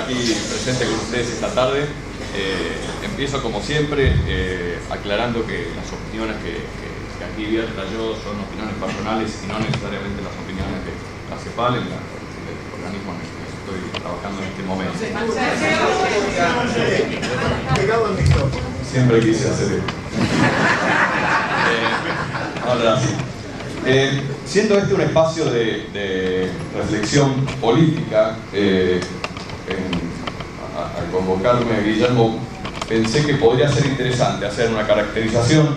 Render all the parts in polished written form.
aquí presente con ustedes esta tarde. Empiezo como siempre aclarando que las opiniones que aquí vierta yo son opiniones personales y no necesariamente las opiniones de la CEPAL, el organismo en el que estoy trabajando en este momento. Siempre quise hacer esto. Ahora sí. Siendo este un espacio de reflexión política, al convocarme Guillermo, pensé que podría ser interesante hacer una caracterización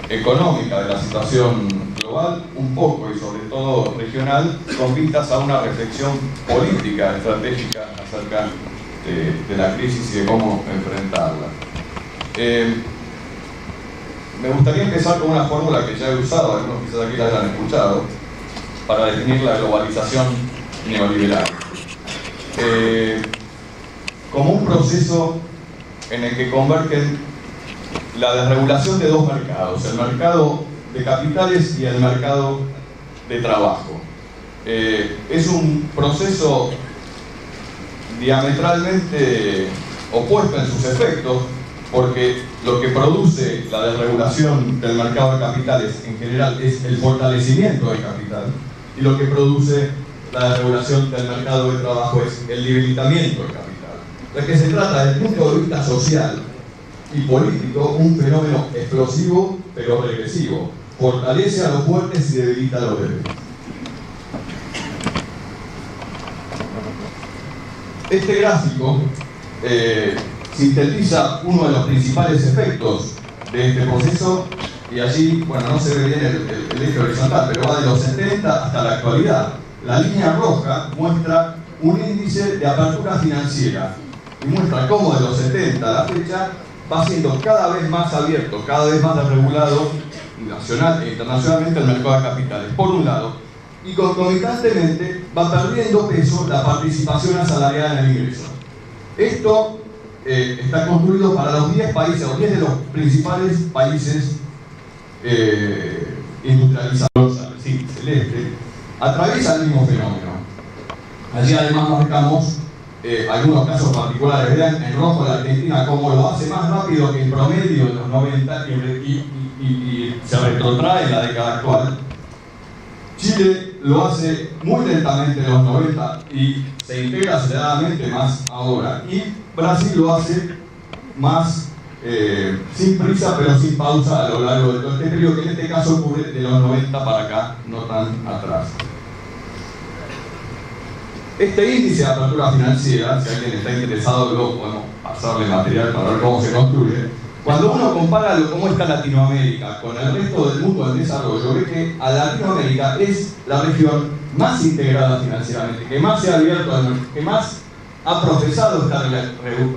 económica de la situación global, un poco y sobre todo regional, con vistas a una reflexión política, estratégica acerca de la crisis y de cómo enfrentarla. Me gustaría empezar con una fórmula que ya he usado, algunos quizás aquí la hayan escuchado, para definir la globalización neoliberal. Como un proceso en el que convergen la desregulación de dos mercados, el mercado de capitales y el mercado de trabajo. Es un proceso diametralmente opuesto en sus efectos, porque lo que produce la desregulación del mercado de capitales en general es el fortalecimiento del capital, y lo que produce la desregulación del mercado de trabajo es el debilitamiento del capital. De que se trata, desde el punto de vista social y político, un fenómeno explosivo pero regresivo. Fortalece a los fuertes y debilita a los débiles. Este gráfico sintetiza uno de los principales efectos de este proceso, y allí, bueno, no se ve bien el eje horizontal, pero va de los 70 hasta la actualidad. La línea roja muestra un índice de apertura financiera y muestra cómo de los 70 a la fecha va siendo cada vez más abierto, cada vez más desregulado nacional e internacionalmente el mercado de capitales, por un lado, y concomitantemente va perdiendo peso la participación asalariada en el ingreso. Esto está construido para los 10 países, o 10 de los principales países industrializados, sí, celeste, atraviesa el mismo fenómeno. Allí además marcamos algunos casos particulares. Vean en rojo la Argentina como lo hace más rápido que en promedio en los 90 y se retrotrae en la década actual. Chile lo hace muy lentamente en los 90 y se integra aceleradamente más ahora. Y Brasil lo hace más sin prisa pero sin pausa a lo largo de todo este periodo, que en este caso ocurre de los 90 para acá, no tan atrás. Este índice de apertura financiera, si alguien está interesado, luego podemos pasarle material para ver cómo se construye. Cuando uno compara cómo está Latinoamérica con el resto del mundo del desarrollo, ve que a Latinoamérica es la región más integrada financieramente, que más se ha abierto, que más ha profesado esta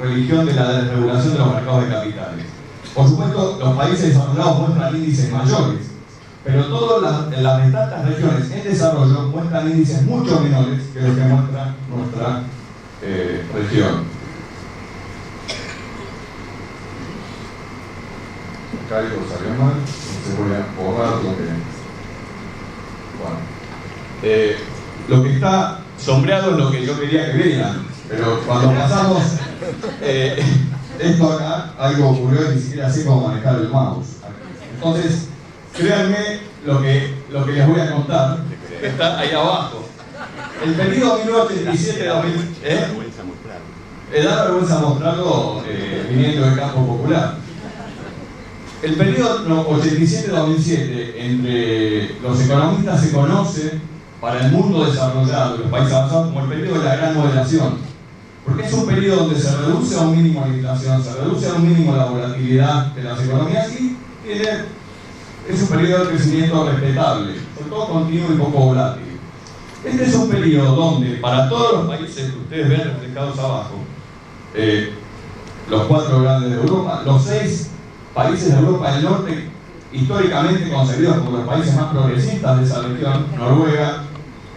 religión de la desregulación de los mercados de capitales. Por supuesto, los países desarrollados muestran índices mayores, pero todas las restantes regiones en desarrollo muestran índices mucho menores que los que muestra nuestra región. Acá algo salió mal, entonces voy a borrar lo que... Bueno. Lo que está sombreado es lo que yo quería que vean, pero cuando pasamos esto acá, algo ocurrió y ni siquiera sé cómo manejar el mouse. Entonces, créanme lo que les voy a contar, que está ahí abajo. El periodo 1987-2000... da vergüenza mostrarlo viniendo del campo popular. El periodo 87-2007 entre los economistas se conoce para el mundo desarrollado, los países avanzados, como el periodo de la gran moderación, porque es un periodo donde se reduce a un mínimo la inflación, se reduce a un mínimo la volatilidad de las economías y es un periodo de crecimiento respetable, sobre todo continuo y poco volátil. Este es un periodo donde, para todos los países que ustedes ven reflejados abajo, los 4 grandes de Europa, los 6 países de Europa del Norte, históricamente concebidos como los países más progresistas de esa región, Noruega,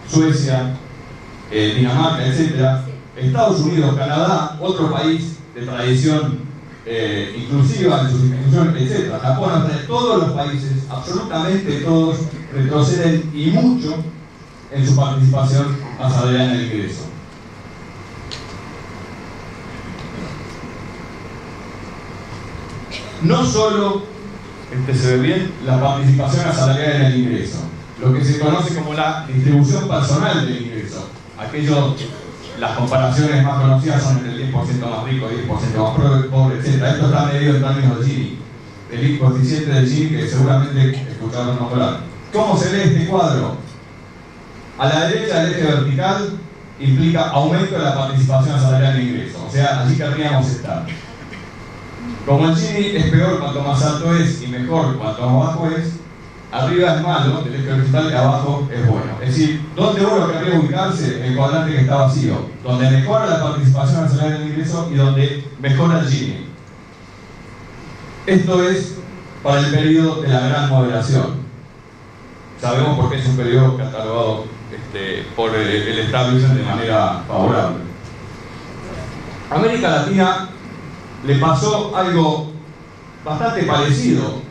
Suecia, Dinamarca, etc., Estados Unidos, Canadá, otro país de tradición inclusiva en sus instituciones, etc., Japón, todos los países, absolutamente todos, retroceden y mucho en su participación asalariada en el ingreso. no solo se ve bien la participación asalariada en el ingreso, lo que se conoce como la distribución personal del ingreso. Las comparaciones más conocidas son entre el 10% más rico, 10% más pobre, etc. Esto está medido en términos de Gini, el coeficiente de Gini que seguramente escucharon hablar. ¿Cómo se ve este cuadro? A la derecha el eje vertical implica aumento de la participación asalariada en el ingreso, o sea, allí querríamos estar. Como el Gini es peor cuanto más alto es y mejor cuanto más bajo es, arriba es malo del eje horizontal y abajo es bueno. Es decir, ¿dónde uno querría ubicarse? En el cuadrante que está vacío, donde mejora la participación asalariada en el ingreso y donde mejora el Gini. Esto es para el periodo de la gran moderación. Sabemos por qué es un periodo catalogado por el establishment de manera favorable. A América Latina le pasó algo bastante parecido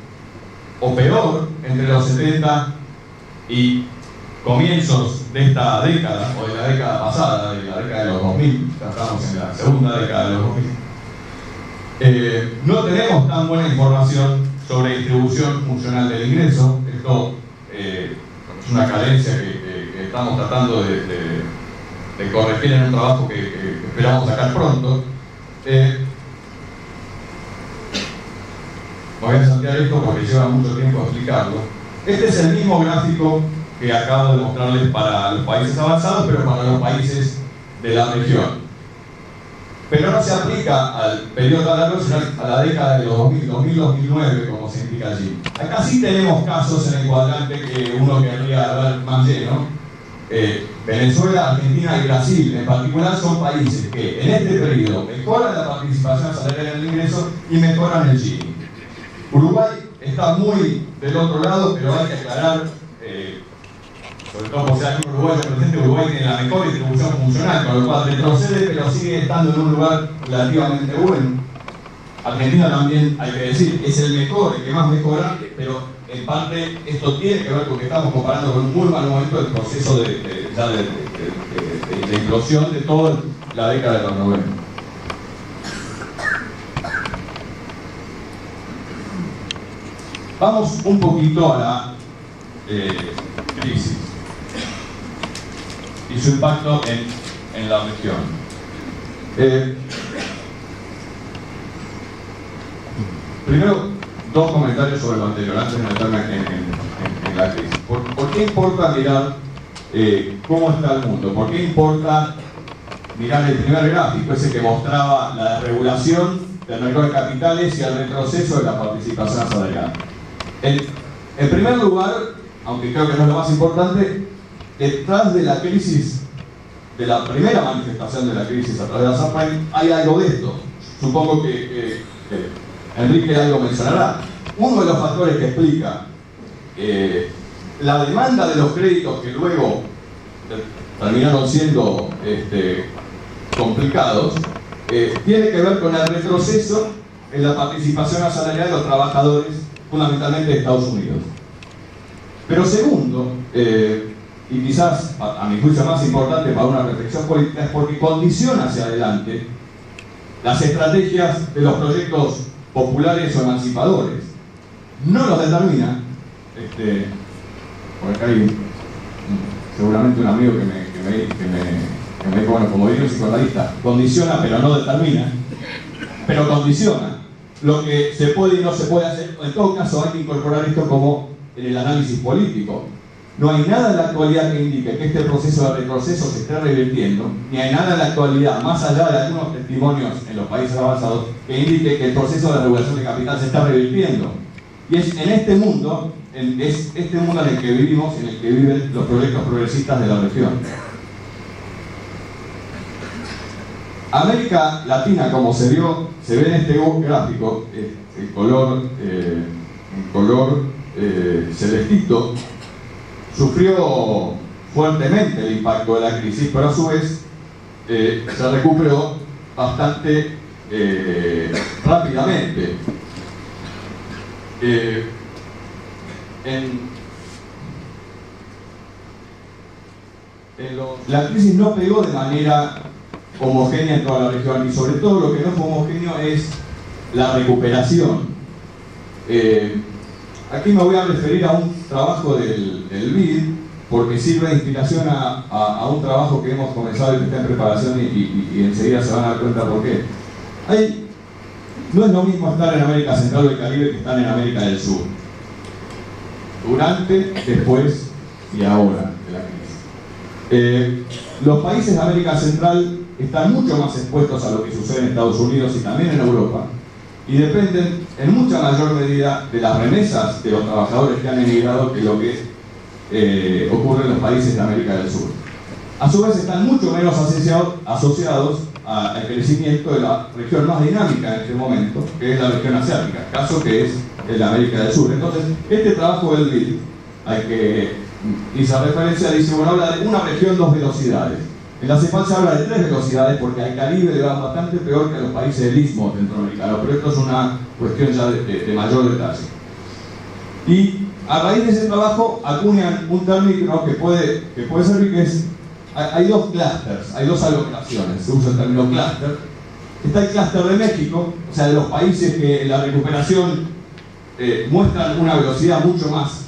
o peor entre los 70 y comienzos de esta década o de la década pasada, de la década de los 2000, ya estamos en la segunda década de los 2000. No tenemos tan buena información sobre distribución funcional del ingreso. Esto es una carencia que estamos tratando de corregir en un trabajo que esperamos sacar pronto. Voy a saltear esto porque lleva mucho tiempo explicarlo. Este es el mismo gráfico que acabo de mostrarles para los países avanzados, pero para los países de la región. Pero no se aplica al periodo tan largo, sino a la década de los 2000-2009, como se indica allí. Acá sí tenemos casos en el cuadrante que uno querría ver más lleno. Venezuela, Argentina y Brasil en particular son países que en este periodo mejoran la participación salarial en el ingreso y mejoran el Gini. Uruguay está muy del otro lado, pero hay que aclarar, sobre todo por ser aquí Uruguay presente, Uruguay tiene la mejor distribución funcional, con lo cual retrocede, pero sigue estando en un lugar relativamente bueno. Argentina también, hay que decir, es el mejor, el que más mejora, pero en parte esto tiene que ver con que estamos comparando con un muy mal momento del proceso de implosión de toda la década de los 90. Vamos un poquito a la crisis y su impacto en la región. Primero, dos comentarios sobre lo anterior, antes de meterme en la crisis. ¿Por qué importa mirar cómo está el mundo? ¿Por qué importa mirar el primer gráfico, ese que mostraba la desregulación del mercado de capitales y el retroceso de la participación asalariada? En primer lugar, aunque creo que no es lo más importante, detrás de la crisis, de la primera manifestación de la crisis a través de la subprime, hay algo de esto. Supongo que Enrique algo mencionará. Uno de los factores que explica la demanda de los créditos que luego terminaron siendo complicados, tiene que ver con el retroceso en la participación asalariada de los trabajadores, fundamentalmente de Estados Unidos. Pero segundo, y quizás a mi juicio más importante para una reflexión política, es porque condiciona hacia adelante las estrategias de los proyectos populares o emancipadores. No los determina, por acá hay seguramente un amigo que me dijo, bueno, como diría un psicoanalista, condiciona pero no determina, pero condiciona lo que se puede y no se puede hacer. En todo caso hay que incorporar esto como en el análisis político. No hay nada en la actualidad que indique que este proceso de retroceso se esté revirtiendo, ni hay nada en la actualidad, más allá de algunos testimonios en los países avanzados, que indique que el proceso de regulación de capital se está revirtiendo. Y es en este mundo, es este mundo en el que vivimos, en el que viven los proyectos progresistas de la región. América Latina, como se ve en este gráfico, el color celestito, sufrió fuertemente el impacto de la crisis, pero a su vez se recuperó bastante rápidamente. La crisis no pegó de manera homogénea en toda la región, y sobre todo lo que no fue homogéneo es la recuperación. Aquí me voy a referir a un trabajo del BID, porque sirve de inspiración a un trabajo que hemos comenzado y que está en preparación y enseguida se van a dar cuenta por qué. No es lo mismo estar en América Central o el Caribe que estar en América del Sur. Durante, después y ahora de la crisis. Los países de América Central están mucho más expuestos a lo que sucede en Estados Unidos y también en Europa, y dependen en mucha mayor medida de las remesas de los trabajadores que han emigrado que lo que ocurre en los países de América del Sur. A su vez están mucho menos asociados al crecimiento de la región más dinámica en este momento, que es la región asiática, caso que es el de América del Sur. Entonces, este trabajo del BID, al que hice referencia, dice, bueno, habla de una región, dos velocidades. En la CEPAL se habla de tres velocidades porque al Caribe le va bastante peor que a los países del Istmo centroamericano, pero esto es una cuestión ya de mayor detalle. Y a raíz de ese trabajo acuñan un término que puede servir, que es, hay dos clústeres, hay dos aglomeraciones, se usa el término clúster. Está el clúster de México, o sea, de los países que en la recuperación muestran una velocidad mucho más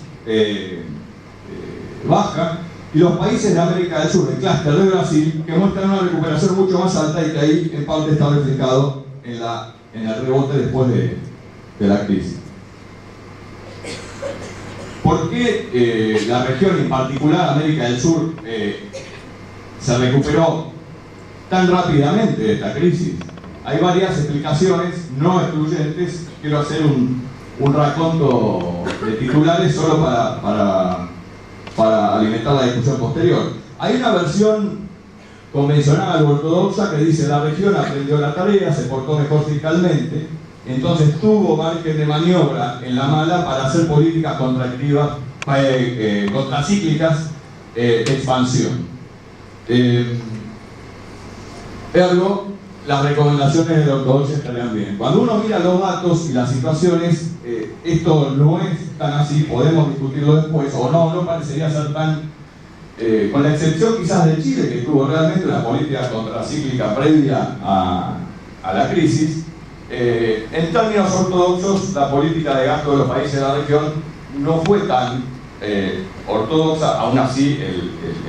baja, y los países de América del Sur, el clúster de Brasil, que muestran una recuperación mucho más alta y que ahí en parte está reflejado en el rebote después de la crisis. ¿Por qué la región, en particular América del Sur, se recuperó tan rápidamente de esta crisis? Hay varias explicaciones no excluyentes. Quiero hacer un raconto de titulares solo para alimentar la discusión posterior. Hay una versión convencional o ortodoxa que dice la región aprendió la tarea, se portó mejor fiscalmente, entonces tuvo margen de maniobra en la mala para hacer políticas contractivas, contracíclicas de expansión. Ergo, las recomendaciones de la ortodoxia estarían bien. Cuando uno mira los datos y las situaciones, esto no es tan así, podemos discutirlo después, o no parecería ser tan, con la excepción quizás de Chile, que tuvo realmente una política contracíclica previa a la crisis. En términos ortodoxos, la política de gasto de los países de la región no fue tan ortodoxa, aún así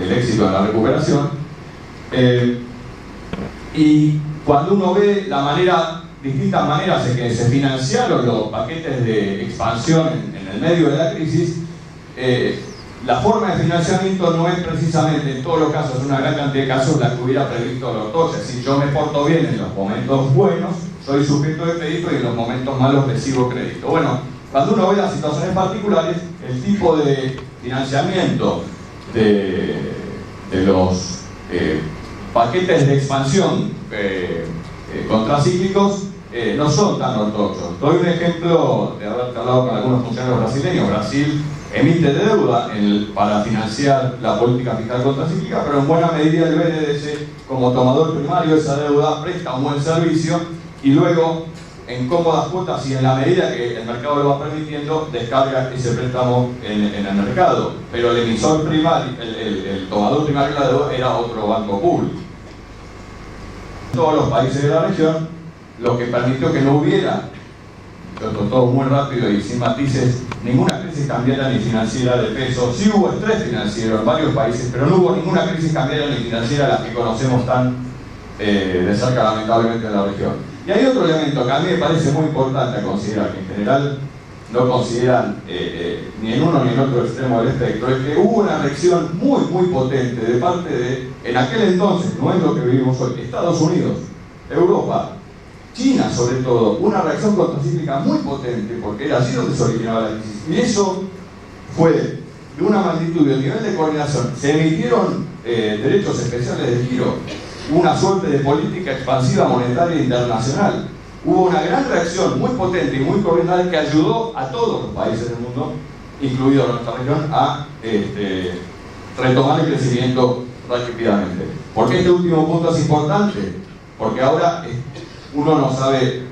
el éxito de la recuperación. Y cuando uno ve distintas maneras en que se financiaron los paquetes de expansión en el medio de la crisis, la forma de financiamiento no es precisamente en todos los casos, en una gran cantidad de casos, la que hubiera previsto la ortodoxia. Si yo me porto bien en los momentos buenos, soy sujeto de crédito, y en los momentos malos recibo crédito. Bueno, cuando uno ve las situaciones particulares, el tipo de financiamiento de los paquetes de expansión contracíclicos no son tan ortodoxos. Doy un ejemplo de haber hablado con algunos funcionarios brasileños. Brasil emite deuda para financiar la política fiscal contracíclica, pero en buena medida el BNDES, como tomador primario de esa deuda, presta un buen servicio y luego, en cómodas cuotas y en la medida que el mercado lo va permitiendo, descarga ese préstamo en el mercado. Pero el emisor primario, el tomador primario de la deuda era otro banco público. Todos los países de la región, lo que permitió que no hubiera, todo muy rápido y sin matices, ninguna crisis cambiaria ni financiera de peso. Sí hubo estrés financiero en varios países, pero no hubo ninguna crisis cambiaria ni financiera las que conocemos tan de cerca, lamentablemente, en la región. Y hay otro elemento que a mí me parece muy importante a considerar, que en general no consideran ni en uno ni en otro extremo del espectro, es que hubo una reacción muy potente de parte de, en aquel entonces, no es lo que vivimos hoy, Estados Unidos, Europa, China sobre todo, una reacción contracíclica muy potente, porque era allí donde se originaba la crisis. Y eso fue de una magnitud y el nivel de coordinación. Se emitieron derechos especiales de giro, una suerte de política expansiva monetaria internacional. Hubo una gran reacción muy potente y muy coordinada que ayudó a todos los países del mundo, incluido nuestra región, a retomar el crecimiento rápidamente. ¿Por qué este último punto es importante? Porque ahora uno no sabe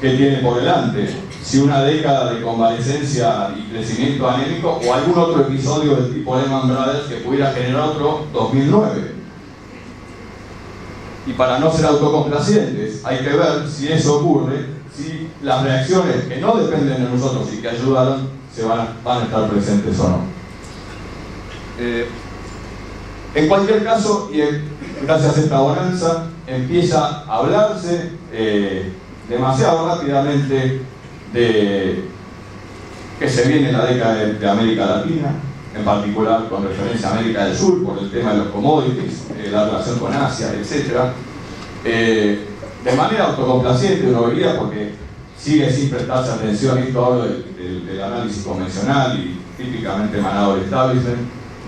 qué tiene por delante, si una década de convalescencia y crecimiento anémico o algún otro episodio del tipo Lehman Brothers que pudiera generar otro 2009. Y para no ser autocomplacientes, hay que ver si eso ocurre, si las reacciones que no dependen de nosotros y que ayudaron van a estar presentes o no. En cualquier caso, y gracias a esta bonanza, empieza a hablarse demasiado rápidamente de que se viene la década de América Latina, en particular con referencia a América del Sur, por el tema de los commodities, la relación con Asia, etc. De manera autocomplaciente, uno vería, porque sigue sin prestarse atención, y esto hablo del análisis convencional y típicamente emanado del establishment,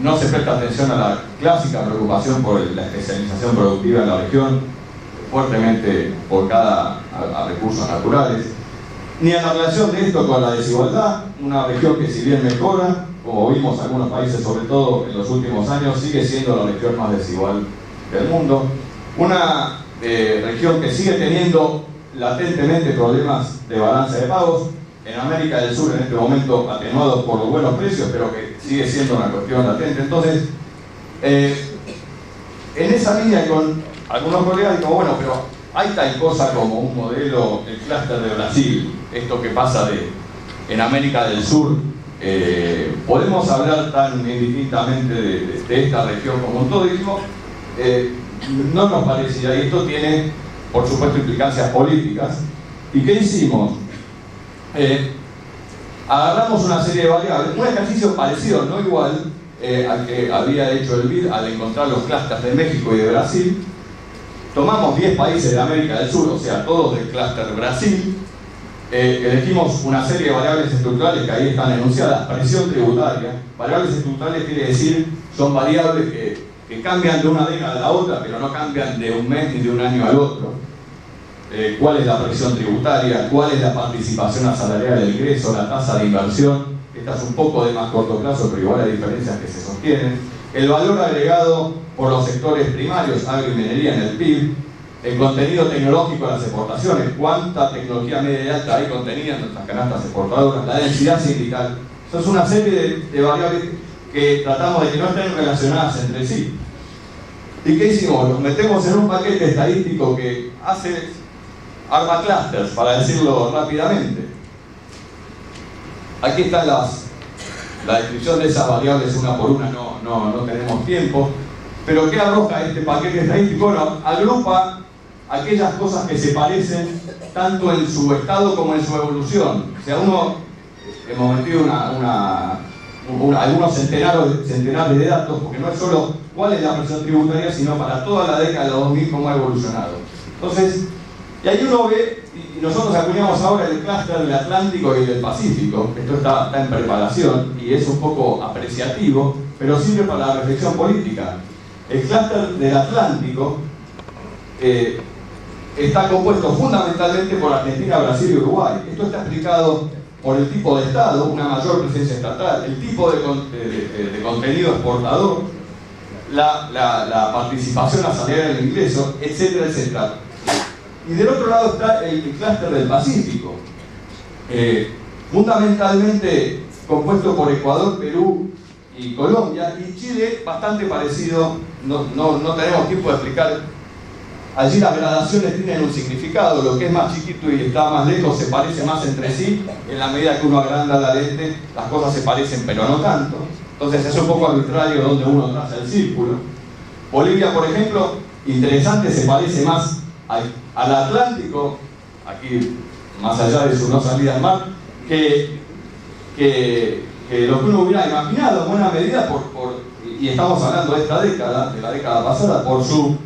no se presta atención a la clásica preocupación por la especialización productiva en la región, fuertemente volcada a recursos naturales, ni a la relación de esto con la desigualdad, una región que si bien mejora, como vimos en algunos países, sobre todo en los últimos años, sigue siendo la región más desigual del mundo, una región que sigue teniendo latentemente problemas de balance de pagos, en América del Sur en este momento atenuados por los buenos precios, pero que sigue siendo una cuestión latente. Entonces, en esa línea, con algunos colegas digo, bueno, pero hay tal cosa como un modelo, el clúster de Brasil, esto que pasa en América del Sur, podemos hablar tan indistintamente de esta región como un todo, y digo, no nos parecía, y esto tiene, por supuesto, implicancias políticas. ¿Y qué hicimos? Agarramos una serie de variables, un ejercicio parecido, no igual, al que había hecho el BID al encontrar los clústeres de México y de Brasil. Tomamos 10 países de América del Sur, o sea, todos del clúster Brasil, elegimos una serie de variables estructurales que ahí están enunciadas. Presión tributaria. Variables estructurales quiere decir, son variables que cambian de una década a la otra, pero no cambian de un mes ni de un año al otro. ¿Cuál es la presión tributaria? ¿Cuál es la participación asalariada del ingreso? ¿La tasa de inversión? Esta es un poco de más corto plazo, pero igual hay diferencias que se sostienen. El valor agregado por los sectores primarios, agro y minería, en el PIB. El contenido tecnológico de las exportaciones, cuánta tecnología media y alta hay contenida en nuestras canastas exportadoras, la densidad sindical. Eso es una serie de variables que tratamos de que no estén relacionadas entre sí. ¿Y qué hicimos? Nos metemos en un paquete estadístico que arma clusters, para decirlo rápidamente. Aquí están la descripción de esas variables una por una, no tenemos tiempo. Pero ¿qué arroja este paquete estadístico? Bueno, agrupa aquellas cosas que se parecen tanto en su estado como en su evolución. O sea, hemos metido algunos centenares de datos, porque no es solo cuál es la presión tributaria, sino para toda la década de 2000 cómo ha evolucionado. Entonces, y ahí uno ve, y nosotros acuñamos ahora el clúster del Atlántico y del Pacífico. Esto está en preparación y es un poco apreciativo, pero sirve para la reflexión política. El clúster del Atlántico está compuesto fundamentalmente por Argentina, Brasil y Uruguay. Esto está explicado por el tipo de Estado, una mayor presencia estatal, el tipo de contenido exportador, la participación asalariada del ingreso, etcétera, etcétera. Y del otro lado está el clúster del Pacífico, fundamentalmente compuesto por Ecuador, Perú y Colombia, y Chile bastante parecido. No tenemos tiempo de explicar. Allí las gradaciones tienen un significado, lo que es más chiquito y está más lejos se parece más entre sí. En la medida que uno agranda la lente, las cosas se parecen, pero no tanto. Entonces es un poco arbitrario donde uno traza el círculo. Bolivia, por ejemplo, interesante, se parece más al Atlántico, aquí más allá de su no salida al mar, que lo que uno hubiera imaginado en buena medida, y estamos hablando de esta década, de la década pasada, por su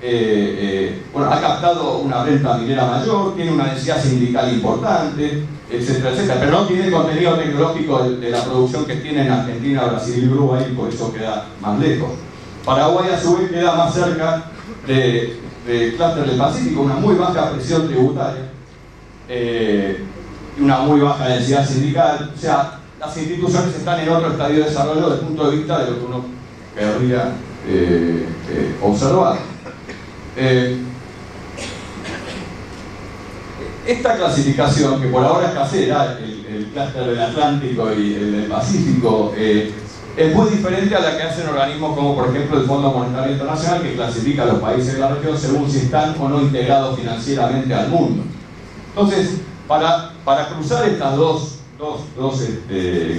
ha captado una renta minera mayor, tiene una densidad sindical importante, etcétera, etcétera, pero no tiene el contenido tecnológico de la producción que tienen Argentina, Brasil y Uruguay, y por eso queda más lejos. Paraguay, a su vez, queda más cerca del clúster del Pacífico, una muy baja presión tributaria y una muy baja densidad sindical. O sea, las instituciones están en otro estadio de desarrollo desde el punto de vista de lo que uno querría observar. Esta clasificación, que por ahora es casera, el clúster del Atlántico y el del Pacífico, es muy diferente a la que hacen organismos como, por ejemplo, el Fondo Monetario Internacional, que clasifica a los países de la región según si están o no integrados financieramente al mundo. Entonces, para cruzar estas dos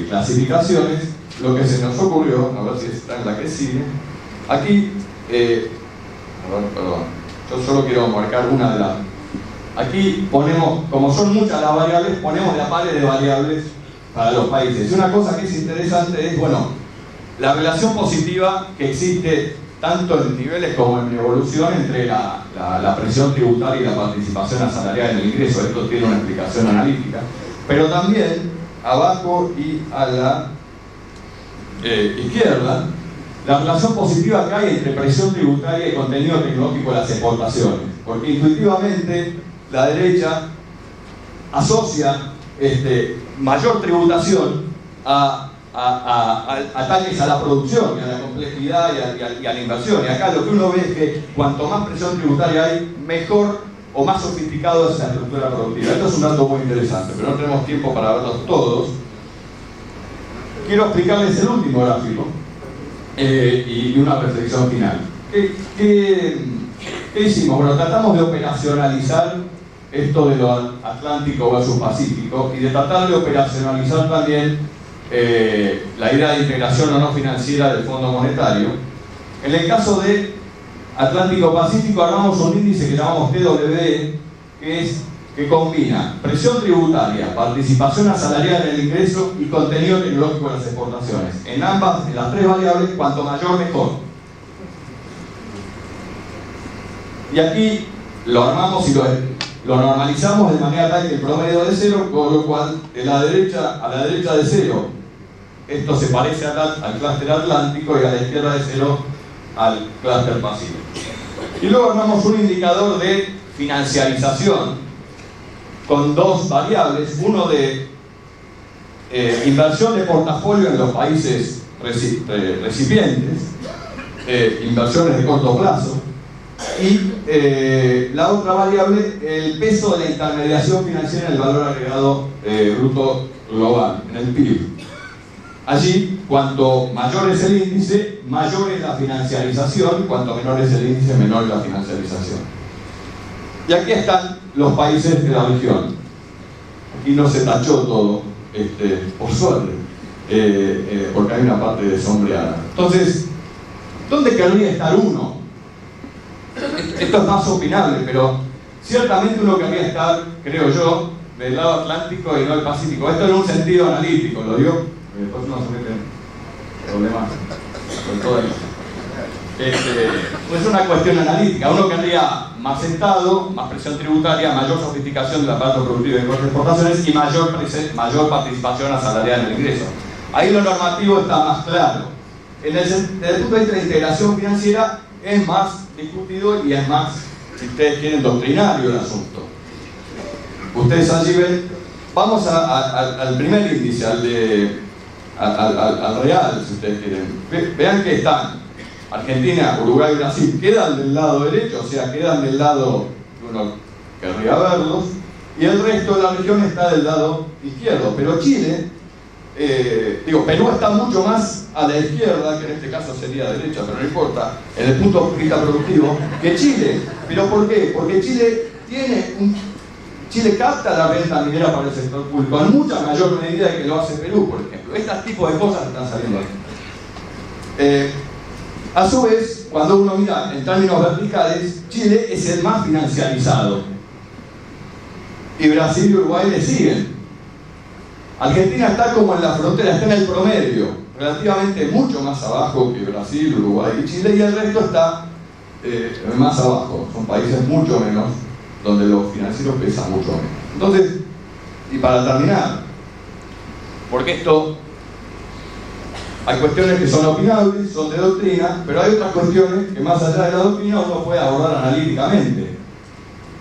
clasificaciones, lo que se nos ocurrió, a ver si está en la que sigue, aquí, perdón, yo solo quiero marcar una de las. Aquí ponemos, como son muchas las variables, ponemos la pares de variables para los países. Y una cosa que es interesante es, bueno, la relación positiva que existe tanto en niveles como en evolución entre la presión tributaria y la participación asalariada en el ingreso. Esto tiene una explicación analítica. Pero también, abajo y a la izquierda, la relación positiva que hay entre presión tributaria y contenido tecnológico de las exportaciones. Porque intuitivamente la derecha asocia mayor tributación a ataques a la producción y a la complejidad y a la inversión. Y acá lo que uno ve es que cuanto más presión tributaria hay, mejor o más sofisticado es la estructura productiva. Esto es un dato muy interesante, pero no tenemos tiempo para verlos todos. Quiero explicarles el último gráfico y una reflexión final. ¿Qué hicimos? Bueno, tratamos de operacionalizar esto de lo Atlántico versus Pacífico y de tratar de operacionalizar también la idea de integración o no financiera del Fondo Monetario. En el caso de Atlántico-Pacífico armamos un índice que llamamos TWE, que combina presión tributaria, participación asalariada en el ingreso y contenido tecnológico de las exportaciones. En las tres variables, cuanto mayor mejor. Y aquí lo armamos y lo normalizamos de manera tal que el promedio de cero, con lo cual a la derecha de cero, esto se parece al clúster atlántico y a la izquierda de cero al clúster pacífico. Y luego armamos un indicador de financiarización con dos variables, uno de inversión de portafolio en los países recipientes, inversiones de corto plazo, y la otra variable, el peso de la intermediación financiera en el valor agregado bruto global, en el PIB. Allí, cuanto mayor es el índice, mayor es la financiarización, cuanto menor es el índice, menor es la financiarización. Y aquí están los países de la región. Aquí no se tachó todo, por suerte, porque hay una parte sombreada. Entonces, ¿dónde querría estar uno? Esto es más opinable, pero ciertamente uno querría estar, creo yo, del lado atlántico y no del Pacífico. Esto en un sentido analítico, lo digo, después uno se mete en problemas con todo esto. Es una cuestión analítica. Uno querría más Estado, más presión tributaria, mayor sofisticación del aparato productivo de exportaciones y mayor participación asalariada en el ingreso. Ahí lo normativo está más claro. Desde el punto de vista de la integración financiera es más discutido y es más, si ustedes quieren, doctrinario el asunto. Ustedes allí ven, vamos al primer índice, al real, si ustedes quieren. Vean que están Argentina, Uruguay y Brasil, quedan del lado derecho, o sea, quedan del lado que uno querría verlos, y el resto de la región está del lado izquierdo. Pero Chile, Perú está mucho más a la izquierda, que en este caso sería derecha, pero no importa, en el punto de vista productivo, que Chile. ¿Pero por qué? Porque Chile capta la renta minera para el sector público en mucha mayor medida que lo hace Perú, por ejemplo. Estos tipos de cosas están saliendo aquí. A su vez, cuando uno mira en términos verticales, Chile es el más financiarizado. Y Brasil y Uruguay le siguen. Argentina está como en la frontera, está en el promedio, relativamente mucho más abajo que Brasil, Uruguay y Chile, y el resto está más abajo. Son países mucho menos, donde los financieros pesan mucho menos. Entonces, y para terminar, porque esto, hay cuestiones que son opinables, son de doctrina, pero hay otras cuestiones que más allá de la doctrina uno puede abordar analíticamente.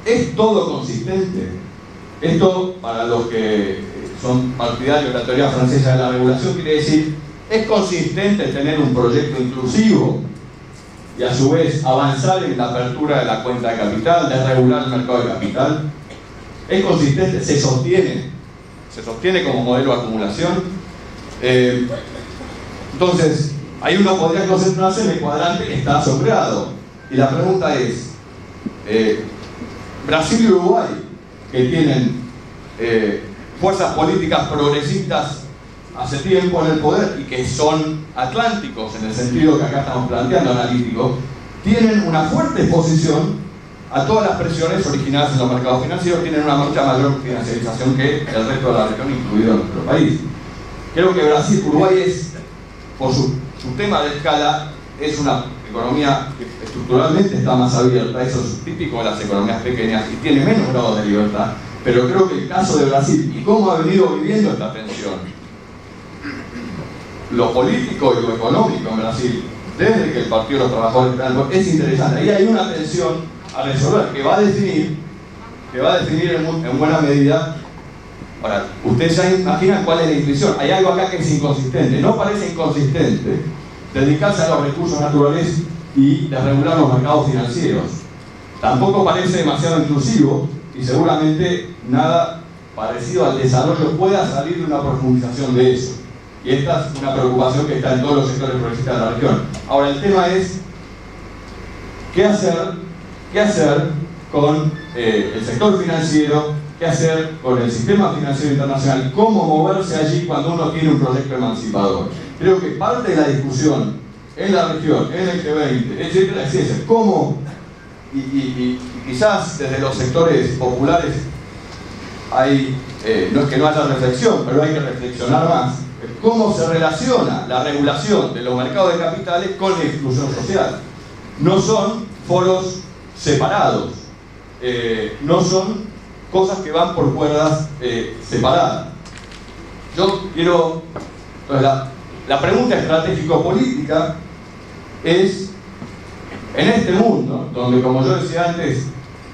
¿Es todo consistente? Esto, para los que son partidarios de la teoría francesa de la regulación, quiere decir, ¿es consistente tener un proyecto inclusivo y a su vez avanzar en la apertura de la cuenta de capital, de regular el mercado de capital? ¿Es consistente? ¿Se sostiene? ¿Se sostiene como modelo de acumulación? Entonces, ahí uno podría concentrarse en el cuadrante que está sombreado. Y la pregunta es, Brasil y Uruguay, que tienen fuerzas políticas progresistas hace tiempo en el poder y que son atlánticos en el sentido que acá estamos planteando, analíticos, tienen una fuerte exposición a todas las presiones originadas en los mercados financieros, tienen una mucha mayor financiarización que el resto de la región, incluido nuestro país. Creo que Brasil, Uruguay es, por su tema de escala, es una economía que estructuralmente está más abierta, eso es típico de las economías pequeñas y tiene menos grado de libertad, pero creo que el caso de Brasil y cómo ha venido viviendo esta tensión, lo político y lo económico en Brasil, desde que el Partido de los Trabajadores está en el poder, es interesante. Ahí hay una tensión a resolver que va a definir en buena medida. Ahora, ustedes ya imaginan cuál es la intuición. Hay algo acá que es inconsistente. No parece inconsistente dedicarse a los recursos naturales y de regular los mercados financieros. Tampoco parece demasiado inclusivo y seguramente nada parecido al desarrollo pueda salir de una profundización de eso. Y esta es una preocupación que está en todos los sectores progresistas de la región. Ahora, el tema es ¿qué hacer con el sector financiero? ¿Qué hacer con el sistema financiero internacional? ¿Cómo moverse allí cuando uno tiene un proyecto emancipador? Creo que parte de la discusión en la región, en el G20, etcétera, es ese. ¿Cómo? Y quizás desde los sectores populares hay, no es que no haya reflexión, pero hay que reflexionar más. ¿Cómo se relaciona la regulación de los mercados de capitales con la exclusión social? No son foros separados, no son cosas que van por cuerdas separadas. Yo quiero... Entonces, la pregunta estratégico-política es, en este mundo, donde, como yo decía antes,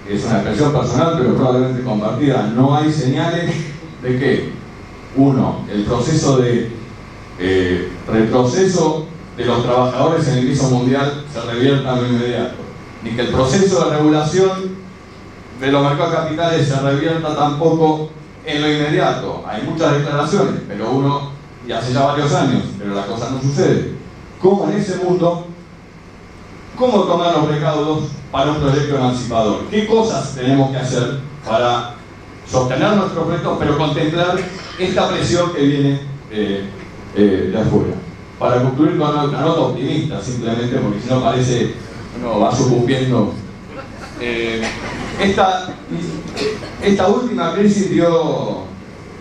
es una expresión personal, pero probablemente compartida, no hay señales de que, uno, el proceso de retroceso de los trabajadores en el piso mundial se revierta en lo inmediato, ni que el proceso de regulación de los mercados de capitales se revierta tampoco en lo inmediato. Hay muchas declaraciones, pero uno, y hace ya varios años, pero la cosa no sucede. ¿Cómo en ese mundo, cómo tomar los recaudos para un proyecto emancipador? ¿Qué cosas tenemos que hacer para sostener nuestros proyectos, pero contemplar esta presión que viene de afuera? Para concluir con una nota optimista, simplemente, porque si no parece uno va sucumbiendo. Esta última crisis dio,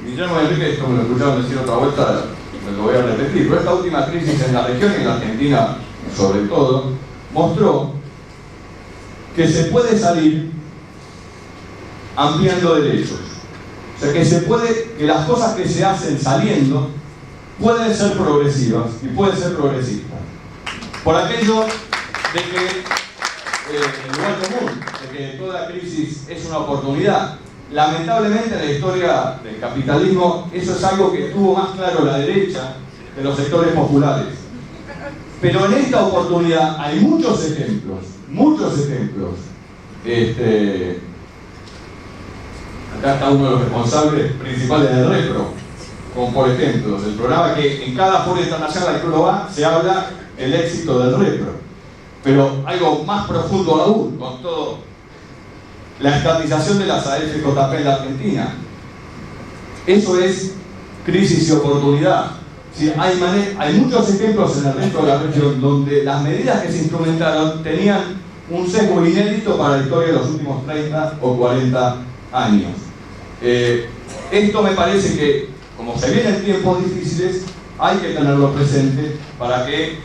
Guillermo Enrique, esto me lo escucharon decir otra vuelta, me lo voy a repetir, pero esta última crisis en la región y en la Argentina sobre todo, mostró que se puede salir ampliando derechos. O sea, que las cosas que se hacen saliendo pueden ser progresivas y pueden ser progresistas. Por aquello de que el lugar común, de que toda crisis es una oportunidad. Lamentablemente en la historia del capitalismo eso es algo que tuvo más claro la derecha de los sectores populares. Pero en esta oportunidad hay muchos ejemplos. Acá está uno de los responsables principales del REPRO, como por ejemplo, el programa que en cada foro internacional al que uno va se habla el éxito del REPRO. Pero algo más profundo aún, con todo la estatización de las AFJP en la Argentina. Eso es crisis y oportunidad. ¿Sí? Hay muchos ejemplos en el resto de la región donde las medidas que se instrumentaron tenían un sesgo inédito para la historia de los últimos 30 o 40 años. Esto me parece que, como se vienen tiempos difíciles, hay que tenerlo presente para que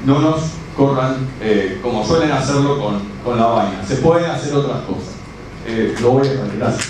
no nos corran como suelen hacerlo con la vaina. Se pueden hacer otras cosas. Lo voy a dejar. Gracias.